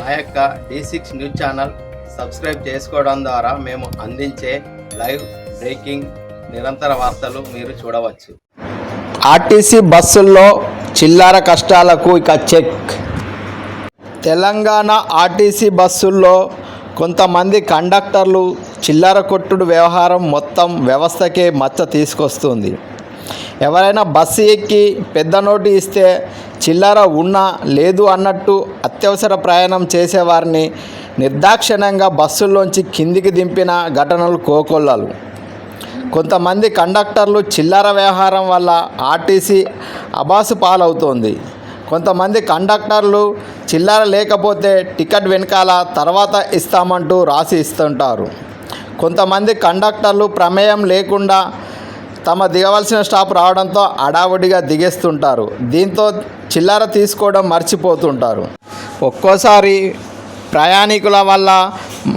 మా యొక్క D6 news channel subscribe చేసుకోవడం ద్వారా మేము అందించే లైవ్ బ్రేకింగ్ నిరంతర వార్తలు మీరు చూడవచ్చు. ఆర్టీసీ బస్సుల్లో చిల్లర కష్టాలకు ఇక చెక్. తెలంగాణ ఆర్టీసీ బస్సుల్లో కొంతమంది కండక్టర్లు చిల్లర కొట్టుడు వ్యవహారం మొత్తం వ్యవస్థకే మచ్చ తీసుకొస్తుంది. ఎవరైనా బస్సు ఎక్కి పెద్ద నోటు ఇస్తే చిల్లర ఉన్నా లేదు అన్నట్టు అత్యవసర ప్రయాణం చేసేవారిని నిర్దాక్షిణ్యంగా బస్సుల్లోంచి కిందికి దింపిన ఘటనలు కోకొల్లలు. కొంతమంది కండక్టర్లు చిల్లర వ్యవహారం వల్ల ఆర్టీసీ అబాసు పాలవుతోంది. కొంతమంది కండక్టర్లు చిల్లర లేకపోతే టికెట్ వెనకాల తర్వాత ఇస్తామంటూ రాసి ఇస్తుంటారు. కొంతమంది కండక్టర్లు ప్రమేయం లేకుండా తమ దిగవలసిన స్టాప్ రావడంతో హడావుడిగా దిగేస్తుంటారు. దీంతో చిల్లర తీసుకోవడం మర్చిపోతుంటారు. ఒక్కోసారి ప్రయాణికుల వల్ల,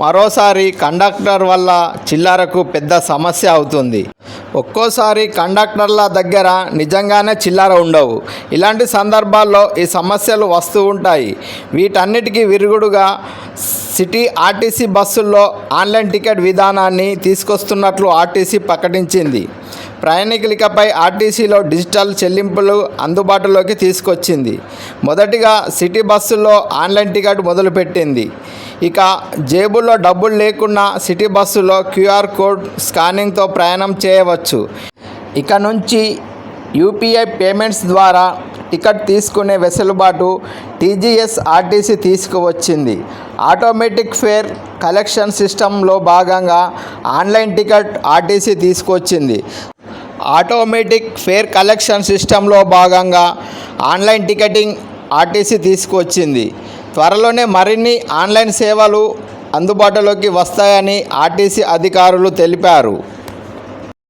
మరోసారి కండక్టర్ వల్ల చిల్లరకు పెద్ద సమస్య అవుతుంది. ఒక్కోసారి కండక్టర్ల దగ్గర నిజంగానే చిల్లర ఉండవు. ఇలాంటి సందర్భాల్లో ఈ సమస్యలు వస్తూ ఉంటాయి. వీటన్నిటికీ విరుగుడుగా సిటీ ఆర్టీసీ బస్సుల్లో ఆన్లైన్ టికెట్ విధానాన్ని తీసుకొస్తున్నట్లు ఆర్టీసీ ప్రకటించింది. ప్రయాణికులపై ఆర్టీసీలో డిజిటల్ చెల్లింపులు అందుబాటులోకి తీసుకొచ్చింది. మొదటిగా సిటీ బస్సుల్లో ఆన్లైన్ టికెట్ మొదలుపెట్టింది. ఇక జేబుల్లో డబ్బులు లేకున్నా సిటీ బస్సులో QR కోడ్ స్కానింగ్తో ప్రయాణం చేయవచ్చు. ఇక నుంచి UPI పేమెంట్స్ ద్వారా టికెట్ తీసుకునే వెసులుబాటు TGSRTC తీసుకువచ్చింది. ఆటోమేటిక్ ఫేర్ కలెక్షన్ సిస్టంలో భాగంగా ఆన్లైన్ టికెట్ ఆర్టీసీ తీసుకొచ్చింది. ఆటోమేటిక్ ఫేర్ కలెక్షన్ సిస్టంలో భాగంగా ఆన్లైన్ టికెటింగ్ ఆర్టీసీ తీసుకువచ్చింది. త్వరలోనే మరిన్ని ఆన్లైన్ సేవలు అందుబాటులోకి వస్తాయని ఆర్టీసీ అధికారులు తెలిపారు.